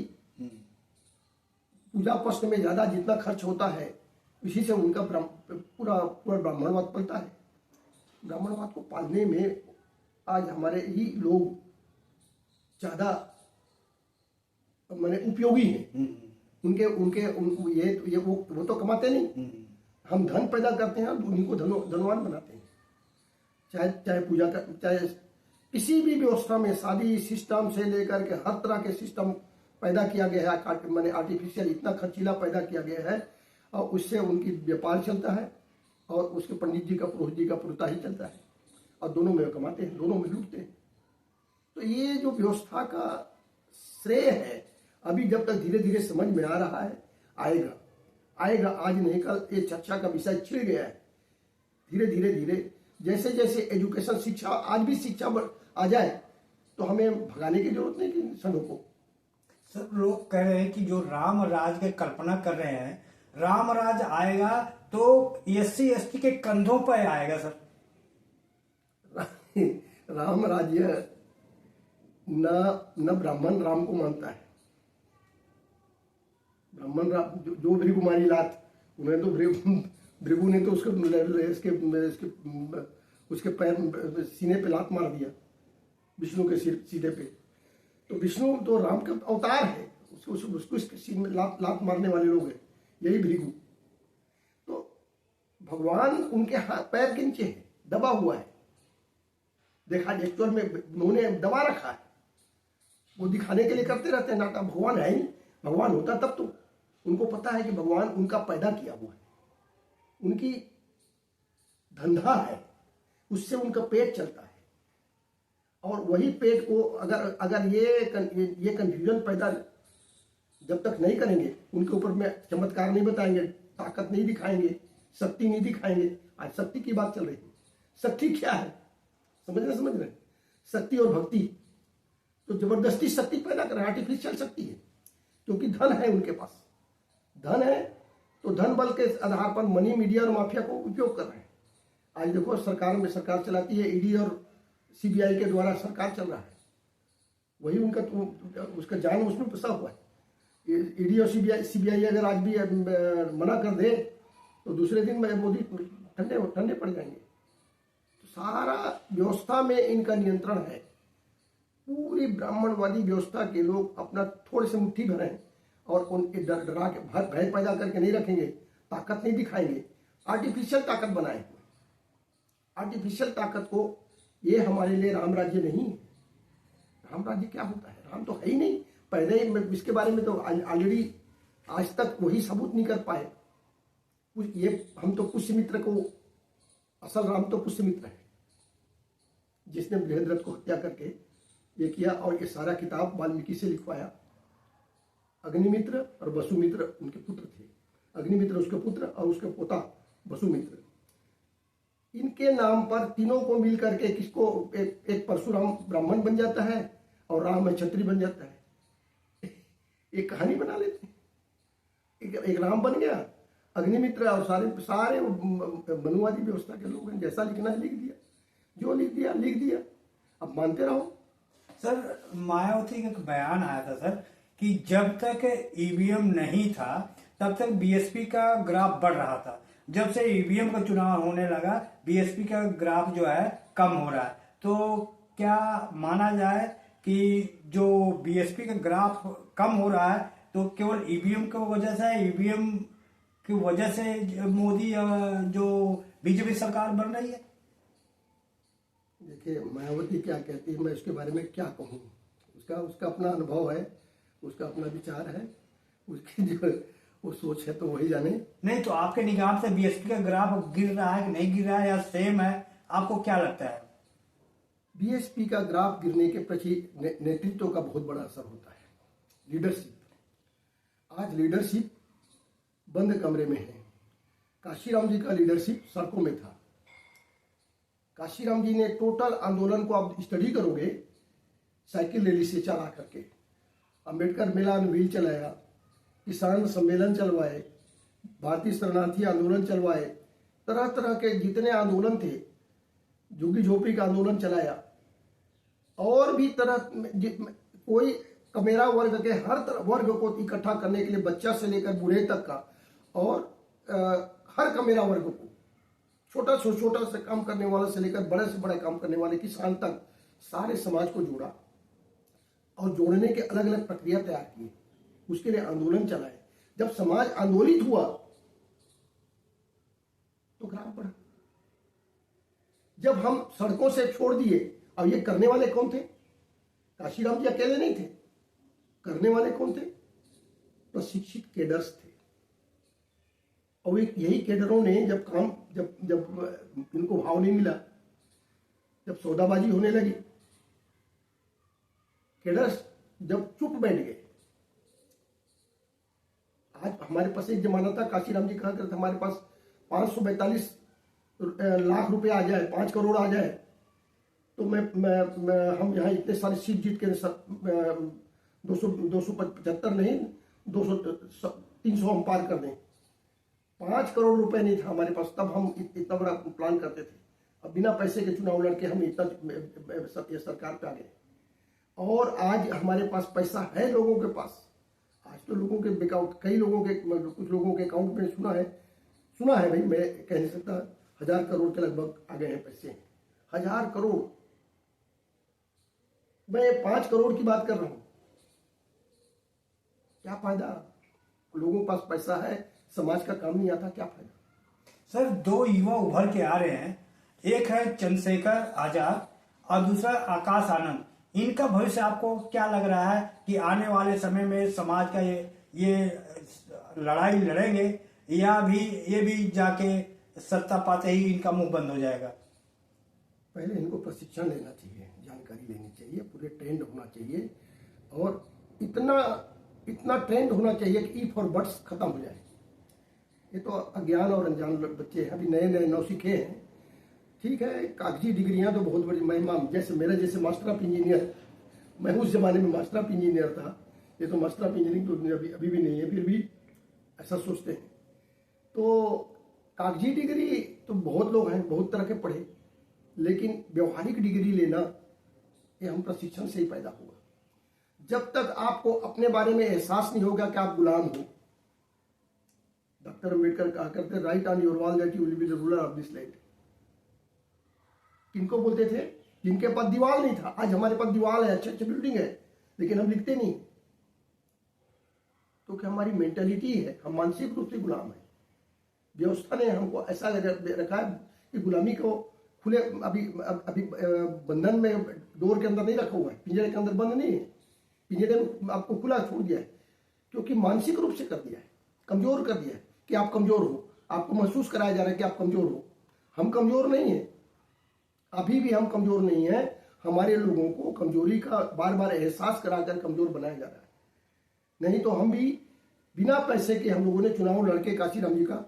पूजा पश्च में ज्यादा जितना खर्च होता है, इसी से उनका पूरा ब्राह्मणवाद पलता है। ब्राह्मणवाद को पालने में आज हमारे ही लोग ज्यादा माने उपयोगी हैं। ये वो तो कमाते नहीं, हम धन पैदा करते हैं, उन्हीं को धनवान बनाते हैं। चाहे पूजा का, चाहे किसी भी व्यवस्था में, शादी सिस्टम से लेकर के हर तरह के सिस्टम पैदा किया गया है, मैंने आर्टिफिशियल इतना खर्चीला पैदा किया गया है, और उससे उनकी व्यापार चलता है, और उसके पंडित जी का, पुरोहित जी का पुरता ही चलता है, और दोनों में कमाते हैं, दोनों में लूटते हैं। तो ये जो व्यवस्था का श्रेय है, अभी जब तक धीरे धीरे समझ में आ रहा है, आएगा, आज नहीं कल ये चर्चा का विषय छिड़ गया है। धीरे धीरे धीरे जैसे जैसे एजुकेशन, शिक्षा, आज भी शिक्षा आ जाए तो हमें भगाने की जरूरत नहीं कि संघ को। सर लोग कह रहे हैं कि जो राम राज की कल्पना कर रहे हैं, राम राज आएगा तो SC ST के कंधों पर आएगा सर। राम राज्य न ब्राह्मण राम को मानता है। ब्राह्मण राम जो भृगुमारी लात, उन्हें तो भृगु ने तो उसके पैर सीने पे लात मार दिया, विष्णु के सिर सीधे पे। तो विष्णु तो राम का अवतार है, उसको इसके सिर में लात मारने वाले लोग हैं, यही भृगु। तो भगवान उनके हाथ पैर के नीचे है, दबा हुआ है। देखा एक्चुअल में उन्होंने दबा रखा है, वो दिखाने के लिए करते रहते हैं नाटक। भगवान है ही, भगवान होता तब तो उनको पता है कि भगवान उनका पैदा किया हुआ है, उनकी धंधा है, उससे उनका पेट चलता है। और वही पेट को अगर ये कंफ्यूजन पैदा जब तक नहीं करेंगे, उनके ऊपर में चमत्कार नहीं बताएंगे, ताकत नहीं दिखाएंगे, शक्ति नहीं दिखाएंगे। आज शक्ति की बात चल रही है। शक्ति क्या है, समझ रहे? शक्ति और भक्ति तो जबरदस्ती शक्ति पैदा कर रहे हैं, आर्टिफिशियल शक्ति है, क्योंकि धन है उनके पास। धन है तो धन बल के आधार पर मनी, मीडिया और माफिया को उपयोग कर रहे हैं। आज देखो सरकार चलाती है, ईडी और CBI के द्वारा सरकार चल रहा है, वही उनका तो उसका जान उसमें फंसा हुआ है। ईडी और CBI अगर आज भी मना कर दे तो दूसरे दिन में मोदी ठंडे पड़ जाएंगे। तो सारा व्यवस्था में इनका नियंत्रण है। पूरी ब्राह्मणवादी व्यवस्था के लोग अपना थोड़े से मुट्ठी भरे हैं और उनके डरा के भय पैदा करके नहीं रखेंगे, ताकत नहीं दिखाएंगे, आर्टिफिशियल ताकत बनाए हुए। आर्टिफिशियल ताकत को, ये हमारे लिए राम राज्य नहीं है। राम राज्य क्या होता है? राम तो है ही नहीं। पहले ही इसके बारे में तो ऑलरेडी आज तक वही सबूत नहीं कर पाए। ये हम तो पुष्यमित्र को, असल राम तो पुष्यमित्र है, जिसने बृहद्रथ को हत्या करके ये किया। और ये सारा किताब वाल्मीकि से लिखवाया। अग्निमित्र और वसुमित्र उनके पुत्र थे। अग्निमित्र उसके पुत्र और उसके पोता वसुमित्र। इनके नाम पर तीनों को मिल करके किसको, एक परशुराम ब्राह्मण बन जाता है और राम क्षत्रिय बन जाता है। एक कहानी बना लेते हैं। एक राम बन गया, अग्निमित्र और सारे मनुवादी व्यवस्था के लोग हैं, जैसा लिखना है लिख दिया, जो लिख दिया। अब मानते रहो। सर मायावती का एक बयान आया था सर कि जब तक EVM नहीं था तब तक BSP का ग्राफ बढ़ रहा था। जब से EVM का चुनाव होने लगा, BSP का ग्राफ जो है कम हो रहा है। तो क्या माना जाए कि जो BSP का ग्राफ कम हो रहा है तो केवल EVM की वजह से, EVM की वजह से मोदी जो BJP सरकार बन रही है? देखिए मायावती क्या कहती है, मैं उसके बारे में क्या कहूँ। उसका अपना अनुभव है, उसका अपना विचार है, उसकी जो वो सोच है तो वही जाने। नहीं तो आपके निगाह से BSP का ग्राफ गिर रहा है कि नहीं गिर रहा है या सेम है, आपको क्या लगता है? BSP का ग्राफ गिरने के प्रति नेतृत्व का बहुत बड़ा असर होता है। लीडरशिप, आज लीडरशिप बंद कमरे में है। काशीराम जी का लीडरशिप सड़कों में था। काशीराम जी ने टोटल आंदोलन को आप स्टडी करोगे, साइकिल रैली से चला करके, अंबेडकर मेला व्हील चलाया, किसान सम्मेलन चलवाए, भारतीय शरणार्थी आंदोलन चलवाए, तरह तरह के जितने आंदोलन थे, झुग्गी झोपड़ी का आंदोलन चलाया, और भी तरह कोई कमेरा वर्ग के हर वर्ग को इकट्ठा करने के लिए, बच्चा से लेकर बूढ़े तक का, और हर कमेरा वर्ग को, छोटा से छोटा से काम करने वाले से लेकर बड़े से बड़े काम करने वाले किसान तक, सारे समाज को जोड़ा और जोड़ने के अलग अलग प्रक्रिया तैयार की। उसके लिए आंदोलन चलाए। जब समाज आंदोलित हुआ तो ग्राफ बढ़ा। जब हम सड़कों से छोड़ दिए, अब ये करने वाले कौन थे? काशीराम जी अकेले नहीं थे। करने वाले कौन थे? प्रशिक्षित केडर्स थे। और यही केडरों ने जब इनको भाव नहीं मिला, जब सौदाबाजी होने लगी, केडर्स जब चुप बैठ गए। आज हमारे पास एक जमाना था, काशीराम जी कहा करते थे, हमारे पास 542 लाख रुपए आ जाए, 5 करोड़ आ जाए, तो हम यहाँ इतने सारे सीट जीत के 275 नहीं, 300 हम पार कर दें। 5 करोड़ रुपए नहीं था हमारे पास, तब हम इतना बड़ा प्लान करते थे। अब बिना पैसे के चुनाव लड़के हम इतना ये सरकार पे आ गए। और आज हमारे पास पैसा है लोगों के पास। आज तो लोगों के कई लोगों के, कुछ लोगों के अकाउंट में सुना है भाई, मैं कह नहीं सकता, 1000 करोड़ के लगभग आ गए हैं पैसे। 1000 करोड़, मैं 5 करोड़ की बात कर रहा हूं। क्या फायदा? लोगों के पास पैसा है, समाज का काम नहीं आता, क्या फायदा? सर, 2 युवा उभर के आ रहे हैं, एक है चंद्रशेखर आजाद और दूसरा आकाश आनंद। इनका भविष्य आपको क्या लग रहा है कि आने वाले समय में समाज का ये लड़ाई लड़ेंगे, या ये भी जाके सत्ता पाते ही इनका मुंह बंद हो जाएगा? पहले इनको प्रशिक्षण लेना चाहिए, जानकारी लेनी चाहिए, पूरे ट्रेंड होना चाहिए, और इतना ट्रेंड होना चाहिए कि ई फॉर बर्ड्स खत्म हो जाए। ये तो अज्ञान और अनजान बच्चे हैं, अभी नए नौसिखे हैं। ठीक है, कागजी डिग्रियां तो बहुत बड़ी महिमा, जैसे मेरे जैसे मास्टर ऑफ इंजीनियर, मैं उस जमाने में मास्टर ऑफ इंजीनियर था, ये तो मास्टर ऑफ इंजीनियरिंग तो अभी भी नहीं है, फिर भी ऐसा सोचते हैं। तो कागजी डिग्री तो बहुत लोग हैं, बहुत तरह के पढ़े, लेकिन व्यवहारिक डिग्री लेना ये हम प्रशिक्षण से ही पैदा हुआ। जब तक आपको अपने बारे में एहसास नहीं होगा कि आप गुलाम हो, डॉक्टर अम्बेडकर कहा करते, right on your wall that you will be the ruler of this land. किनको बोलते थे? जिनके पास दीवार नहीं था। आज हमारे पास दीवार है, अच्छे बिल्डिंग है, लेकिन हम लिखते नहीं, तो क्या हमारी मेंटेलिटी है, हम मानसिक रूप से गुलाम है। व्यवस्था ने हमको ऐसा रखा है कि गुलामी को खुले अभी बंधन में, डोर के अंदर नहीं रखा हुआ है, पिंजरे के अंदर बंद नहीं है, पिंजरे में आपको खुला छोड़ दिया है, क्योंकि मानसिक रूप से कर दिया है, कमजोर कर दिया है कि आप कमजोर हो। आपको महसूस कराया जा रहा है कि आप कमजोर हो। हम कमजोर नहीं है, अभी भी हम कमजोर नहीं है। हमारे लोगों को कमजोरी का बार बार एहसास कराकर कमजोर बनाया जा रहा है। नहीं तो हम भी बिना पैसे के, हम लोगों ने चुनाव लड़के काशीराम जी का,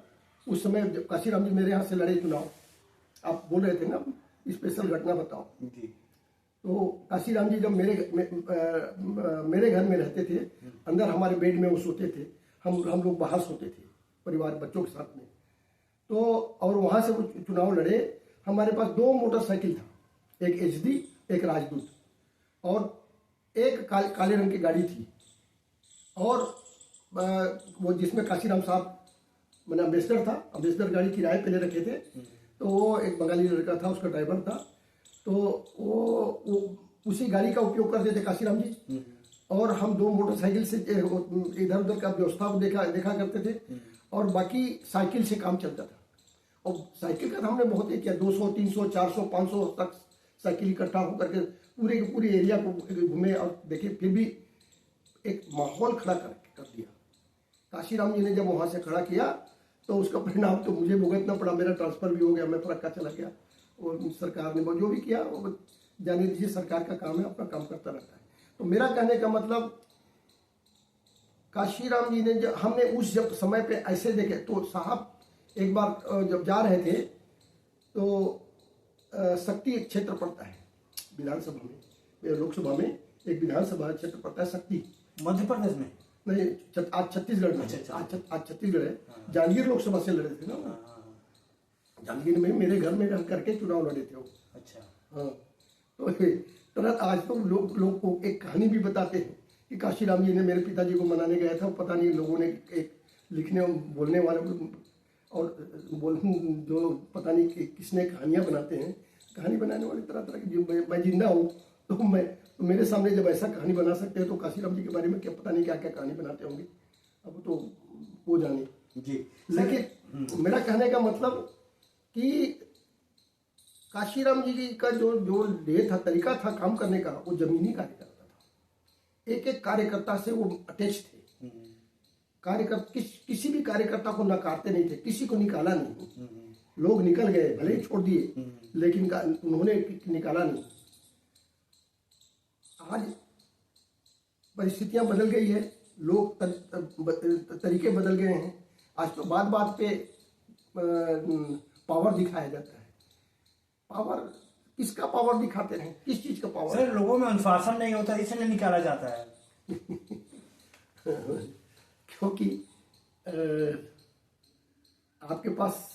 उस समय काशीराम जी मेरे यहाँ से लड़े चुनाव, आप बोल रहे थे ना, स्पेशल घटना बताओ जी। तो काशीराम जी जब मेरे घर में रहते थे, अंदर हमारे बेड में वो सोते थे, हम लोग बाहर सोते थे परिवार बच्चों के साथ में। तो और वहां से वो चुनाव लड़े। हमारे पास 2 मोटरसाइकिल था, एक एचडी, एक राजदूत, और एक काले रंग की गाड़ी थी, और वो जिसमें काशीराम साहब मैंने अम्बेसडर था, अम्बेसडर गाड़ी किराए पे ले रखे थे। तो वो एक बंगाली लड़का था, उसका ड्राइवर था, तो वो उसी गाड़ी का उपयोग करते थे काशीराम जी। और हम 2 मोटरसाइकिल से इधर उधर का व्यवस्था को देखा करते थे, और बाकी साइकिल से काम चलता था। और साइकिल का हमने बहुत ही किया, 200, 300, 400, 500 तक साइकिल इकट्ठा होकर के पूरे एरिया को घूमे और देखे, फिर भी एक माहौल खड़ा कर दिया। काशीराम जी ने जब वहां से खड़ा किया, तो उसका परिणाम तो मुझे भुगतना पड़ा, मेरा ट्रांसफर भी हो गया, मैं फरक्का चला गया, और सरकार ने जो भी किया वो जाने दीजिए, सरकार का काम है, अपना काम करता रहता है। तो मेरा कहने का मतलब, काशीराम जी ने जब हमने उस जब समय पे ऐसे देखे, तो साहब एक बार जब जा रहे थे, तो शक्ति क्षेत्र पड़ता है विधानसभा में, लोकसभा में एक विधानसभा क्षेत्र पड़ता है शक्ति, मध्य प्रदेश में नहीं, आज छत्तीसगढ़ में। आज छत्तीसगढ़ है। जांजगीर लोकसभा से लड़े थे ना, जांजगीर में मेरे घर में रह करके चुनाव लड़े थे वो। अच्छा, हाँ। तो तुरंत आज तो लोग को एक कहानी भी बताते हैं कि काशीराम जी ने मेरे पिताजी को मनाने गया था, पता नहीं लोगों ने एक लिखने बोलने वाले और जो पता नहीं कि किसने कहानियां बनाते हैं, कहानी बनाने वाले तरह तरह की। मैं जिंदा हूँ तो मेरे सामने जब ऐसा कहानी बना सकते हैं, तो काशीराम जी के बारे में क्या पता नहीं क्या क्या कहानी बनाते होंगे, अब तो वो जाने जी। लेकिन मेरा कहने का मतलब कि काशीराम जी का जो ये था, तरीका था काम करने का, वो जमीनी कार्यकर्ता था। एक कार्यकर्ता से वो अटैच थे। कार्यकर्ता किसी भी कार्यकर्ता को नकारते नहीं थे, किसी को निकाला नहीं। लोग निकल गए, भले ही छोड़ दिए, लेकिन उन्होंने निकाला नहीं। आज परिस्थितियां बदल गई है, लोग तरीके बदल गए हैं। आज तो बात बात पे पावर दिखाया जाता है। पावर किसका पावर दिखाते हैं, किस चीज का पावर? सर लोगों में अनुशासन नहीं होता, इसलिए निकाला जाता है। क्योंकि आपके पास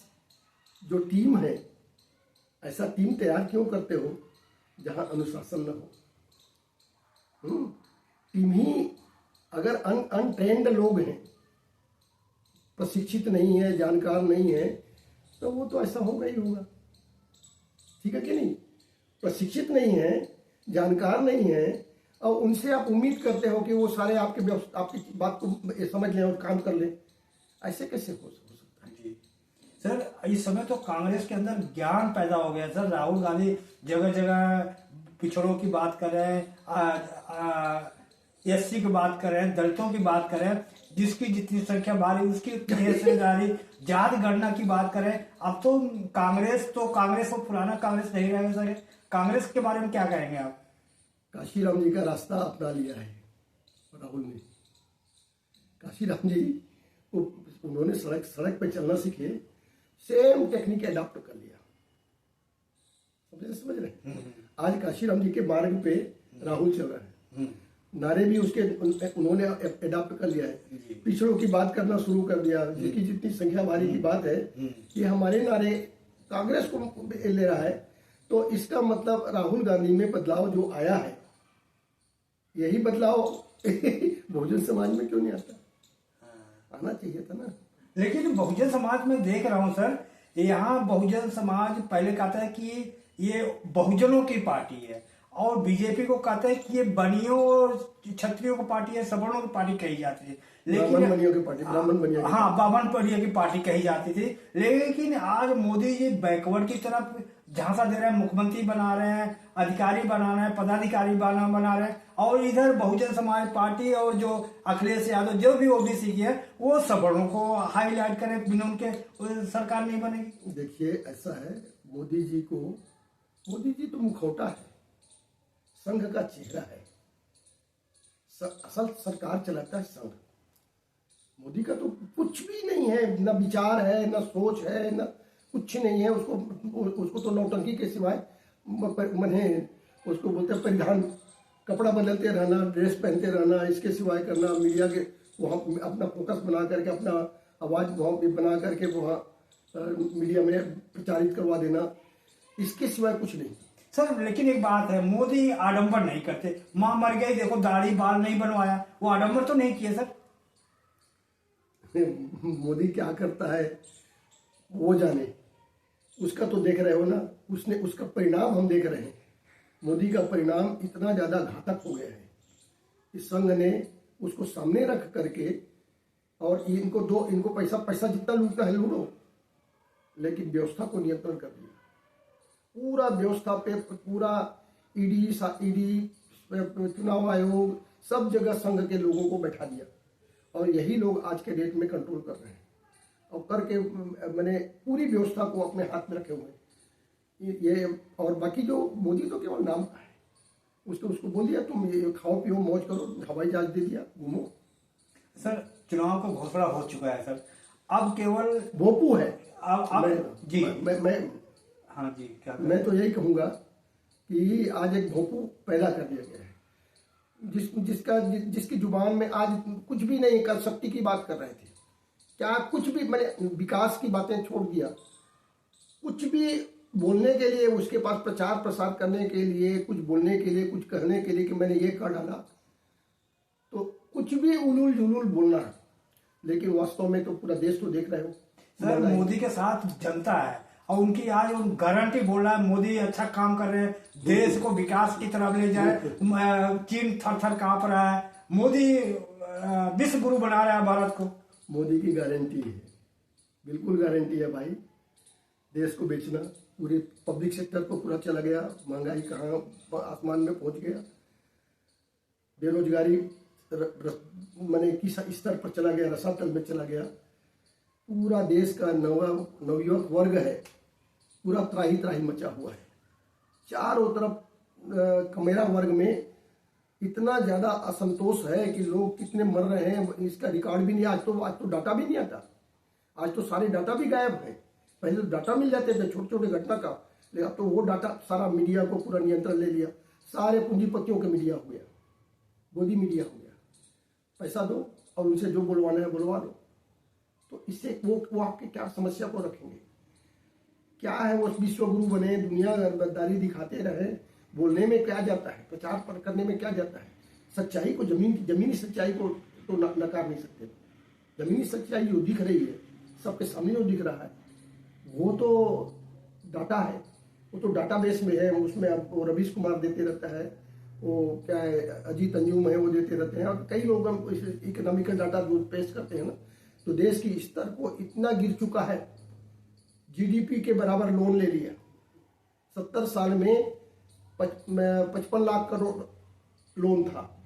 जो टीम है, ऐसा टीम तैयार क्यों करते हो जहां अनुशासन न हो? टीम ही अगर अनट्रेंड लोग हैं, प्रशिक्षित नहीं है, जानकार नहीं है, तो वो तो ऐसा होगा ही होगा। ठीक है कि नहीं? प्रशिक्षित नहीं है, जानकार नहीं है, और उनसे आप उम्मीद करते हो कि वो सारे आपकी बात को समझ लें और काम कर लें, ऐसे कैसे हो सकता है? जी सर, इस समय तो कांग्रेस के अंदर ज्ञान पैदा हो गया सर। राहुल गांधी जगह जगह पिछड़ों की बात कर रहे हैं, एससी की बात कर रहे हैं, दलितों की बात कर रहे हैं, जिसकी जितनी संख्या भारी उसकी उतनी हिस्सेदारी, जात गणना की बात करें। अब तो कांग्रेस वो पुराना कांग्रेस नहीं रहेगा सर। कांग्रेस के बारे में क्या कहेंगे आप? काशीराम जी का रास्ता अपना लिया है राहुल ने। काशीराम जी उन्होंने सड़क पे चलना सीखे, सेम टेक्निक अडॉप्ट कर लिया। समझ रहे? आज काशीराम जी के मार्ग पे राहुल चल रहा है। नारे भी उसके उन्होंने अडॉप्ट कर लिया है। पिछड़ों की बात करना शुरू कर दिया, जिसकी जितनी संख्या भारी की बात है कि हमारे नारे कांग्रेस को ले रहा है। तो इसका मतलब राहुल गांधी में बदलाव जो आया है, यही बदलाव बहुजन समाज में क्यों नहीं आता? आना चाहिए था ना। लेकिन बहुजन समाज में देख रहा हूं सर, यहाँ बहुजन समाज पहले कहता है कि ये बहुजनों की पार्टी है, और बीजेपी को कहते हैं कि ये बनियों और क्षत्रियों की पार्टी है, सवर्णों की पार्टी कही जाती है। लेकिन ब्राह्मण बनियों की पार्टी, ब्राह्मण बनियों की पार्टी कही जाती थी। लेकिन आज मोदी जी बैकवर्ड की तरफ झांसा दे रहे हैं, मुख्यमंत्री बना रहे हैं, अधिकारी बना रहे हैं, पदाधिकारी बना रहे हैं, और इधर बहुजन समाज पार्टी और जो अखिलेश यादव जो भी ओबीसी की है, वो सवर्णों को हाईलाइट करें, बिना उनके सरकार नहीं बनेगी। देखिए ऐसा है, मोदी जी तो मुखौटा है, संघ का चेहरा है। असल सरकार चलाता है संघ। मोदी का तो कुछ भी नहीं है, न विचार है, न सोच है, न कुछ नहीं है। उसको तो नौटंकी के सिवाय मने उसको बोलते हैं परिधान, कपड़ा बदलते रहना, ड्रेस पहनते रहना, इसके सिवाय करना, मीडिया के वहाँ अपना फोकस बना करके, अपना आवाज वहाँ बना करके वहाँ मीडिया में प्रचारित करवा देना, इसके सिवाय कुछ नहीं सर। लेकिन एक बात है, मोदी आडंबर नहीं करते। माँ मर गई, देखो दाढ़ी बाल नहीं बनवाया, वो आडंबर तो नहीं किए सर। मोदी क्या करता है वो जाने, उसका तो देख रहे हो ना, उसका परिणाम हम देख रहे हैं। मोदी का परिणाम इतना ज्यादा घातक हो गया है कि संघ ने उसको सामने रख करके, और इनको पैसा जितना लूटना है लूटो, लेकिन व्यवस्था को नियंत्रण कर दिया। पूरा व्यवस्था पे पूरा ईडी चुनाव आयोग सब जगह संघ के लोगों को बैठा दिया, और यही लोग आज के डेट में कंट्रोल कर रहे हैं, और करके मैंने पूरी व्यवस्था को अपने हाथ में रखे हुए हैं। ये और बाकी जो मोदी तो केवल नाम का है, उसको बोल दिया तुम ये खाओ पियो मौज करो, हवाई जहाज दे दिया, घूमो। सर चुनाव का घोषणा हो चुका है सर, अब केवल भोपू है। अब जी मैं हाँ जी, क्या मैं तो यही कहूँगा कि आज एक भोपू पैदा कर दिया गया है, जिसकी जुबान में आज कुछ भी नहीं, कर शक्ति की बात कर रहे थे, क्या कुछ भी, मैंने विकास की बातें छोड़ दिया, कुछ भी बोलने के लिए उसके पास प्रचार प्रसार करने के लिए, कुछ बोलने के लिए, कुछ कहने के लिए कि मैंने ये कर डाला, तो कुछ भी उलूल जुलूल बोलना। लेकिन वास्तव में तो पूरा देश तो देख रहे हो सर, मोदी के साथ जनता है, और उनकी आज गारंटी बोल रहा है मोदी अच्छा काम कर रहे हैं, देश को विकास की तरफ ले जाए। चीन थर थर कांप रहा है, मोदी विश्व गुरु बना रहा है भारत को। मोदी की गारंटी है, बिल्कुल गारंटी है भाई। देश को बेचना, पूरे पब्लिक सेक्टर को पूरा चला गया, महंगाई कहाँ आसमान में पहुंच गया, बेरोजगारी माने किस स्तर पर चला गया, रसातल में चला गया। पूरा देश का नवयुवक वर्ग है, पूरा त्राही त्राही मचा हुआ है। चारों तरफ कमेरा वर्ग में इतना ज्यादा असंतोष है कि लोग कितने मर रहे हैं इसका रिकॉर्ड भी नहीं। आज तो डाटा भी नहीं आता। आज तो सारे डाटा भी गायब हैं। पहले तो डाटा मिल जाते थे छोटे छोटे घटना का, लेकिन अब तो वो डाटा सारा मीडिया को पूरा नियंत्रण ले लिया। सारे पूंजीपतियों के मीडिया हो गया, गोदी मीडिया हो गया। पैसा दो और उनसे जो बुलवाना है बुलवा लो। तो इससे वो आपके क्या समस्या को रखेंगे? क्या है वो विश्व गुरु बने, दुनिया गद्दारी दिखाते रहे, बोलने में क्या जाता है, प्रचार करने में क्या जाता है? सच्चाई को जमीनी सच्चाई को तो नकार नहीं सकते। जमीनी सच्चाई जो दिख रही है सबके सामने जो दिख रहा है वो तो डाटा है, वो तो डाटाबेस में है। उसमें अब वो रवीश कुमार देते रहता है, वो क्या है अजीत अंजुम है वो देते रहते हैं, और कई लोग हम इकोनॉमिकल डाटा जो पेश करते हैं ना, तो देश की स्तर को इतना गिर चुका है। जीडीपी के बराबर लोन ले लिया। 70 साल में 55 लाख करोड़ लोन था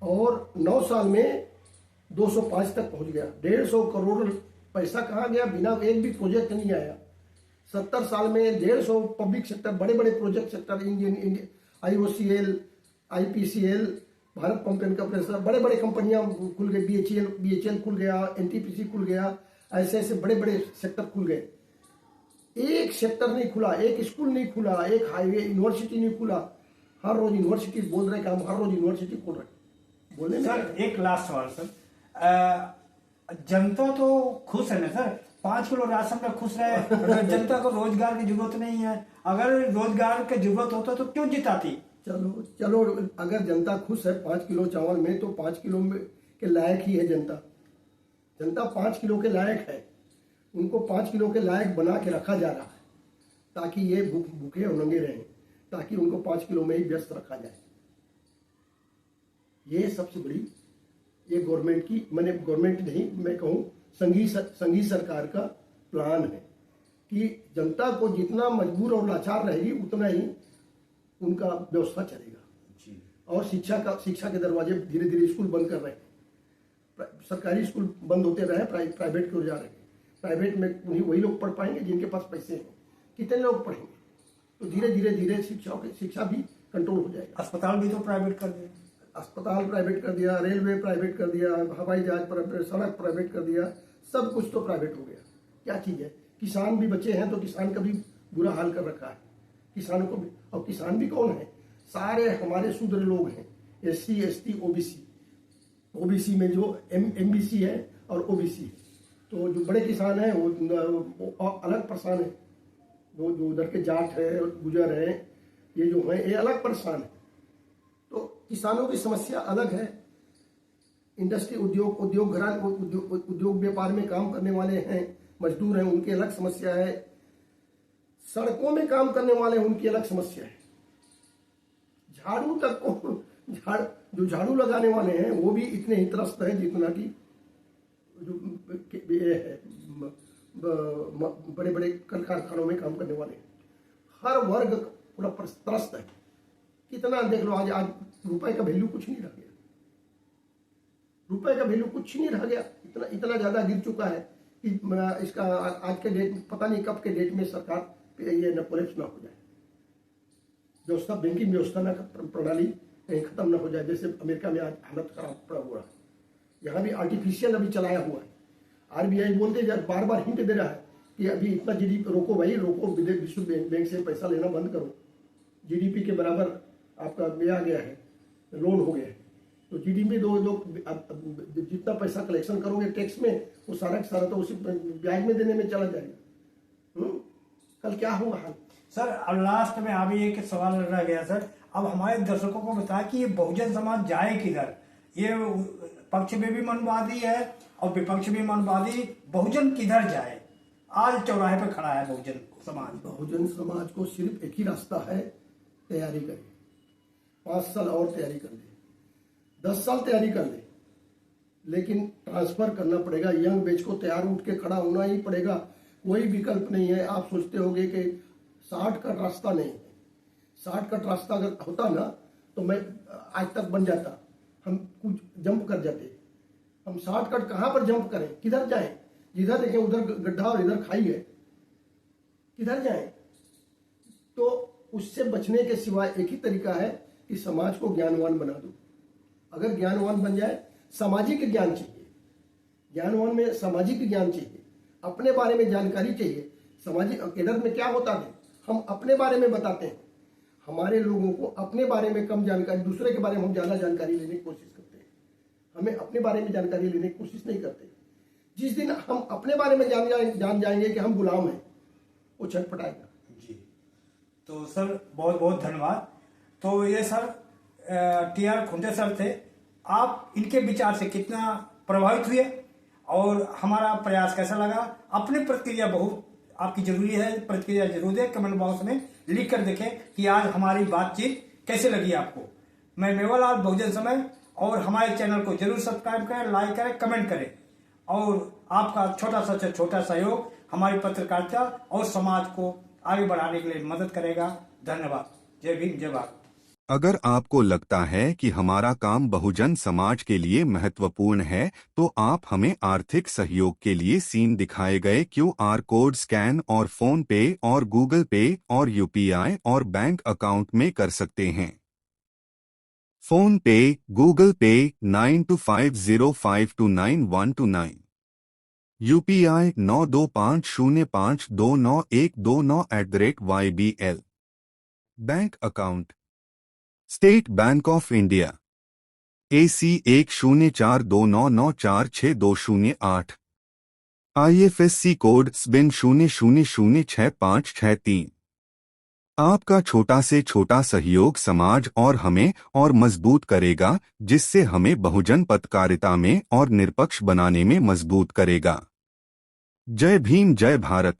और 9 साल में 205 तक पहुंच गया। 150 करोड़ पैसा कहाँ गया? बिना एक भी प्रोजेक्ट नहीं आया। 70 साल में 150 पब्लिक सेक्टर, बड़े बड़े project sector, Indian IOCL, IPCL, Bharat pump and compressor, बड़े बड़े कंपनियां खुल गई। BHEL खुल गया, NTPC खुल गया, ऐसे ऐसे बड़े बड़े सेक्टर खुल गए। एक सेक्टर नहीं खुला, एक स्कूल नहीं खुला, एक हाईवे यूनिवर्सिटी नहीं खुला। हर रोज यूनिवर्सिटी बोल रहे कि हम हर रोज यूनिवर्सिटी खोल रहे। बोले सर एक लास्ट सवाल सर, जनता तो खुश है ना सर? 5 किलो राशन में खुश रहे। अगर जनता को रोजगार की जरूरत नहीं है, अगर रोजगार की जरूरत होता तो क्यों जिताती? चलो अगर जनता खुश है 5 किलो चावल में, तो 5 किलो में के लायक ही है जनता। जनता 5 किलो के लायक है। उनको 5 किलो के लायक बना के रखा जा रहा है ताकि ये भूखे और नंगे रहें, ताकि उनको 5 किलो में ही व्यस्त रखा जाए। ये सबसे बड़ी ये गवर्नमेंट की, मैंने गवर्नमेंट नहीं मैं कहूँ संघी सरकार का प्लान है कि जनता को जितना मजबूर और लाचार रहेगी उतना ही उनका व्यवस्था चलेगा। और शिक्षा के दरवाजे धीरे धीरे स्कूल बंद कर रहे हैं। सरकारी स्कूल बंद होते रहे, प्राइवेट की ओर जा रहे हैं। प्राइवेट में वही लोग पढ़ पाएंगे जिनके पास पैसे हैं। कितने लोग पढ़ेंगे? तो धीरे धीरे शिक्षा भी कंट्रोल हो जाएगा। अस्पताल भी तो प्राइवेट कर दिया। अस्पताल प्राइवेट कर दिया, रेलवे प्राइवेट कर दिया, हवाई जहाज सड़क प्राइवेट कर दिया, सब कुछ तो प्राइवेट हो गया। क्या चीज है? किसान भी बचे हैं तो किसान का भी बुरा हाल कर रखा है किसानों को भी। और किसान भी कौन है? सारे हमारे शूद्र लोग हैं, SC ST OBC में जो MBC है और OBC है। तो जो बड़े किसान हैं वो अलग परेशान है। वो जो उधर के जाट है, गुजर है, ये जो है ये अलग परेशान है। तो किसानों की समस्या अलग है। इंडस्ट्री उद्योग व्यापार में काम करने वाले हैं, मजदूर हैं, उनकी अलग समस्या है। सड़कों में काम करने वाले हैं, उनकी अलग समस्या है। झाड़ू तक को जो झाड़ू लगाने वाले हैं वो भी इतने ही त्रस्त हैं जितना कि जो बड़े बड़े कल कारखानों में काम करने वाले हैं। हर वर्ग पूरा त्रस्त है। कितना देख लो, आज रुपए का वैल्यू कुछ नहीं रह गया। रुपए का वैल्यू कुछ नहीं रह गया। इतना ज्यादा गिर चुका है कि इसका आज के डेट, पता नहीं कब के डेट में सरकार ये न कोलैप्स ना हो जाए। व्यवस्था, बैंकिंग व्यवस्था ना प्रणाली कहीं खत्म ना हो जाए। जैसे अमेरिका में आज हालत खराब पड़ा हुआ है, यहाँ भी आर्टिफिशियल अभी चलाया हुआ है। RBI बोलते बार बार हिंट दे रहा है कि अभी इतना GDP रोको भाई, रोको, विश्व बैंक से पैसा लेना बंद करो। GDP के बराबर आपका ये आ गया है, लोन हो गया है। तो GDP जितना पैसा कलेक्शन करोगे टैक्स में, वो सारा तो उसी ब्याज में देने में चला जाएगा। कल क्या हुआ हाल? सर अब लास्ट में अभी एक सवाल रह गया सर, अब हमारे दर्शकों को बताया कि ये बहुजन समाज जाए किधर? ये पक्ष में भी मनवादी है और विपक्ष भी मनवादी, बहुजन किधर जाए? आज चौराहे पे खड़ा है बहुजन समाज। बहुजन समाज को सिर्फ एक ही रास्ता है, तैयारी करें। 5 साल और तैयारी कर ले, 10 साल तैयारी कर ले, लेकिन ट्रांसफर करना पड़ेगा। यंग बैच को तैयार उठ के खड़ा होना ही पड़ेगा। कोई विकल्प नहीं है। आप सोचते होंगे कि शॉर्टकट रास्ता नहीं है। शॉर्टकट रास्ता अगर होता ना तो मैं आज तक बन जाता, हम कुछ जंप कर जाते। हम शॉर्टकट कहाँ पर जंप करें? किधर जाएं? जिधर देखें उधर गड्ढा और इधर खाई है, किधर जाएं? तो उससे बचने के सिवाय एक ही तरीका है कि समाज को ज्ञानवान बना दूं। अगर ज्ञानवान बन जाए, सामाजिक ज्ञान चाहिए, ज्ञानवान में सामाजिक ज्ञान चाहिए, अपने बारे में जानकारी चाहिए। सामाजिक केडर में क्या होता है, हम अपने बारे में बताते हैं, हमारे लोगों को अपने बारे में कम जानकारी, दूसरे के बारे में हम ज़्यादा जानकारी लेने की कोशिश करते हैं, हमें अपने बारे में जानकारी लेने की कोशिश नहीं करते। जिस दिन हम अपने बारे में जान जाएंगे कि हम गुलाम हैं, वो छटपटाएगा। जी, तो सर बहुत बहुत धन्यवाद। तो ये सर TR खुंटे सर थे। आप इनके विचार से कितना प्रभावित हुए और हमारा प्रयास कैसा लगा? अपनी प्रतिक्रिया बहुत आपकी जरूरी है, प्रतिक्रिया जरूर दें, कमेंट बॉक्स में लिख कर देखें कि आज हमारी बातचीत कैसे लगी आपको। मैं मेवालाल, बहुजन समय, और हमारे चैनल को जरूर सब्सक्राइब करें, लाइक करें, कमेंट करें, और आपका छोटा सा छोटा सहयोग हमारी पत्रकारिता और समाज को आगे बढ़ाने के लिए मदद करेगा। धन्यवाद। जय भीम, जय भारत। अगर आपको लगता है कि हमारा काम बहुजन समाज के लिए महत्वपूर्ण है, तो आप हमें आर्थिक सहयोग के लिए सीन दिखाए गए QR कोड स्कैन और फोन पे और गूगल पे और UPI और बैंक अकाउंट में कर सकते हैं। फोन पे, गूगल पे 9250529129, UPI 9250529129@YBL। Bank account state bank of India AC 104299462008, IFSC code SBIN 00066563। आपका छोटा से छोटा सहयोग समाज और हमें और मजबूत करेगा, जिससे हमें बहुजन पत्रकारिता में और निष्पक्ष बनाने में मजबूत करेगा। जय भीम, जय भारत।